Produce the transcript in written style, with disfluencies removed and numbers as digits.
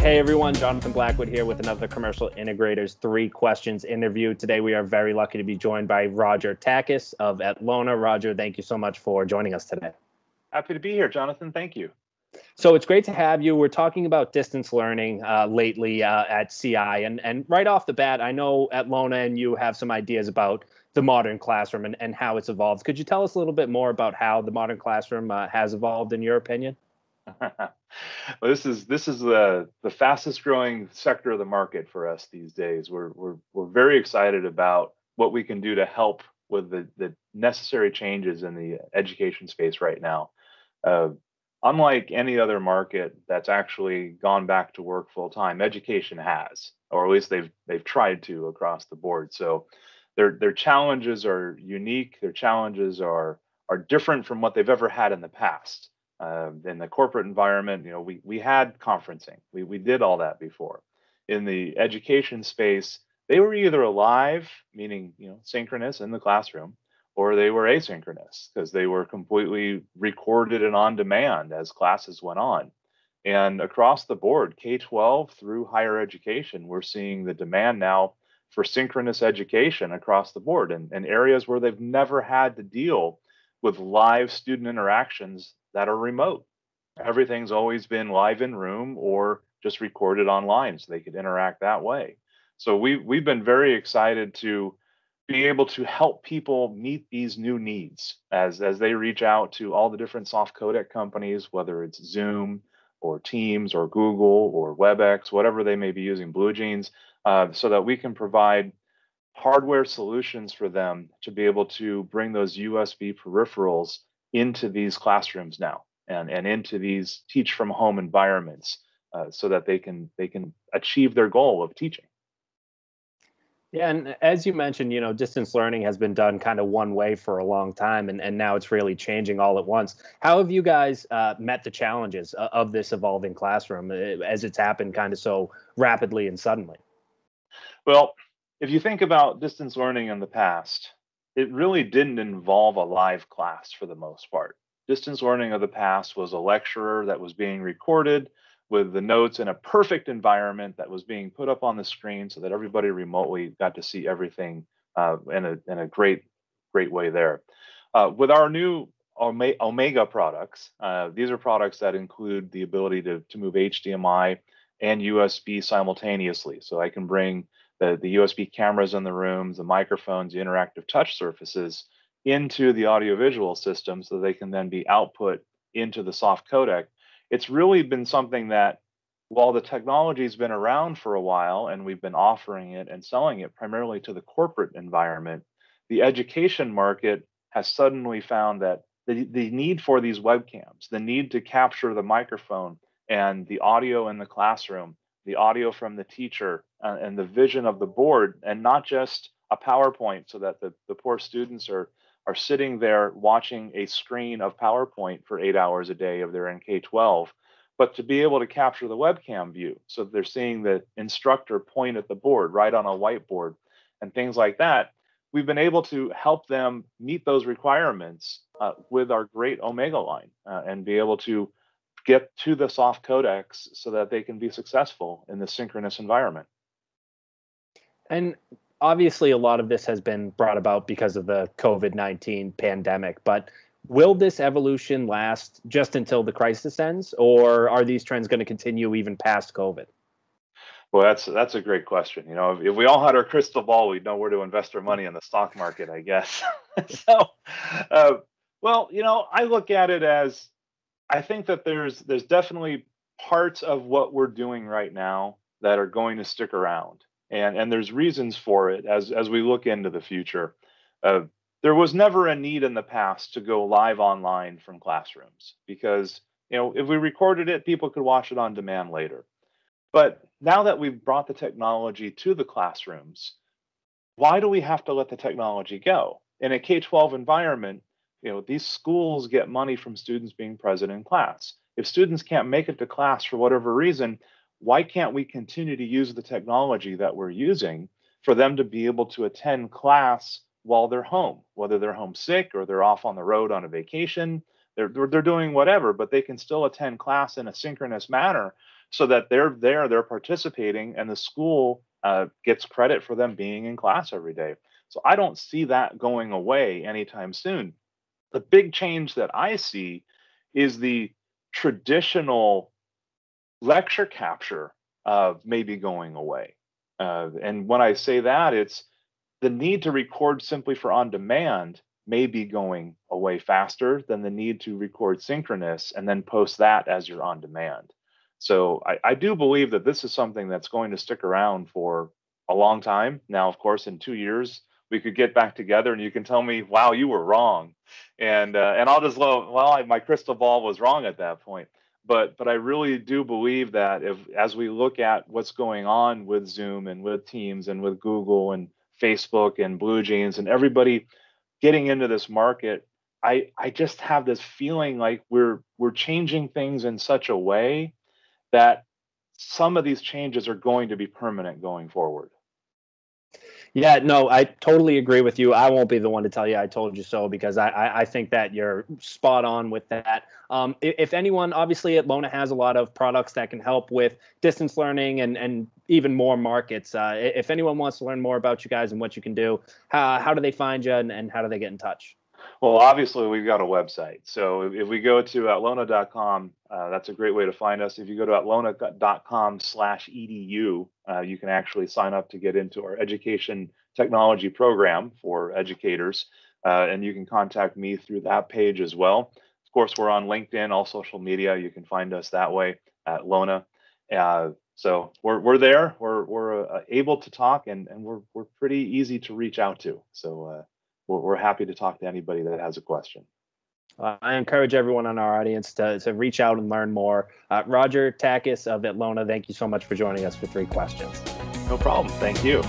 Hey everyone, Jonathan Blackwood here with another Commercial Integrators 3 Questions interview. Today we are very lucky to be joined by Roger Takacs of Atlona. Roger, thank you so much for joining us today. Happy to be here, Jonathan. Thank you. So it's great to have you. We're talking about distance learning lately at CI. And right off the bat, I know Atlona and you have some ideas about the modern classroom and how it's evolved. Could you tell us a little bit more about how the modern classroom has evolved in your opinion? Well, this is the fastest growing sector of the market for us these days. We're very excited about what we can do to help with the necessary changes in the education space right now. Uh, Unlike any other market that's actually gone back to work full time, education has, or at least they've tried to across the board. So their challenges are unique. Their challenges are different from what they've ever had in the past. In the corporate environment, we had conferencing. We did all that before. In the education space, they were either alive, meaning synchronous in the classroom, or they were asynchronous because they were completely recorded and on demand as classes went on. And across the board, K-12 through higher education, we're seeing the demand now for synchronous education across the board in areas where they've never had to deal with live student interactions that are remote. Everything's always been live in room or just recorded online so they could interact that way. So we've been very excited to be able to help people meet these new needs as they reach out to all the different soft codec companies, whether it's Zoom or Teams or Google or WebEx, whatever they may be using, BlueJeans, so that we can provide hardware solutions for them to be able to bring those USB peripherals into these classrooms now and into these teach from home environments so that they can achieve their goal of teaching. Yeah, and as you mentioned, distance learning has been done kind of one way for a long time, and now it's really changing all at once. How have you guys met the challenges of this evolving classroom as it's happened kind of so rapidly and suddenly? Well, if you think about distance learning in the past, it really didn't involve a live class for the most part. Distance learning of the past was a lecturer that was being recorded with the notes in a perfect environment that was being put up on the screen so that everybody remotely got to see everything in a great way there. With our new Omega products, these are products that include the ability to move HDMI and USB simultaneously. So I can bring the USB cameras in the rooms, the microphones, the interactive touch surfaces into the audiovisual system so they can then be output into the soft codec. It's really been something that, while the technology's been around for a while and we've been offering it and selling it primarily to the corporate environment, the education market has suddenly found that the need for these webcams, the need to capture the microphone and the audio in the classroom, the audio from the teacher, and the vision of the board, and not just a PowerPoint so that the poor students are sitting there watching a screen of PowerPoint for 8 hours a day if they're in K-12, but to be able to capture the webcam view so that they're seeing the instructor point at the board right on a whiteboard and things like that. We've been able to help them meet those requirements with our great Omega line and be able to get to the soft codecs so that they can be successful in the synchronous environment. And obviously, a lot of this has been brought about because of the COVID-19 pandemic, but will this evolution last just until the crisis ends, or are these trends going to continue even past COVID? Well, that's a great question. If we all had our crystal ball, we'd know where to invest our money in the stock market, I guess. So, uh, well, I look at it as I think that there's definitely parts of what we're doing right now that are going to stick around, and there's reasons for it as we look into the future. Uh, there was never a need in the past to go live online from classrooms because if we recorded it, people could watch it on demand later. But now that we've brought the technology to the classrooms, why do we have to let the technology go? In a K-12 environment, these schools get money from students being present in class. If students can't make it to class for whatever reason, why can't we continue to use the technology that we're using for them to be able to attend class while they're home, whether they're homesick or they're off on the road on a vacation, they're doing whatever, but they can still attend class in a synchronous manner so that they're participating, and the school gets credit for them being in class every day. So I don't see that going away anytime soon. The big change that I see is the traditional lecture capture maybe going away. And when I say that, it's the need to record simply for on demand may be going away faster than the need to record synchronous and then post that as your on demand. So I do believe that this is something that's going to stick around for a long time. Now, of course, in 2 years, we could get back together and you can tell me, wow, you were wrong. And I'll just, my crystal ball was wrong at that point. But I really do believe that as we look at what's going on with Zoom and with Teams and with Google and Facebook and Blue Jeans and everybody getting into this market, I just have this feeling like we're changing things in such a way that some of these changes are going to be permanent going forward. Yeah, no, I totally agree with you. I won't be the one to tell you I told you so, because I think that you're spot on with that. If anyone, obviously, Atlona has a lot of products that can help with distance learning and even more markets. If anyone wants to learn more about you guys and what you can do, how do they find you, and how do they get in touch? Well, obviously, we've got a website. So if we go to atlona.com, that's a great way to find us. If you go to atlona.com/edu, you can actually sign up to get into our education technology program for educators. And you can contact me through that page as well. Of course, we're on LinkedIn, all social media. You can find us that way at Atlona. So we're there. We're able to talk, and we're pretty easy to reach out to. So we're happy to talk to anybody that has a question. I encourage everyone on our audience to reach out and learn more. Roger Takacs of Atlona, thank you so much for joining us for 3 questions. No problem. Thank you.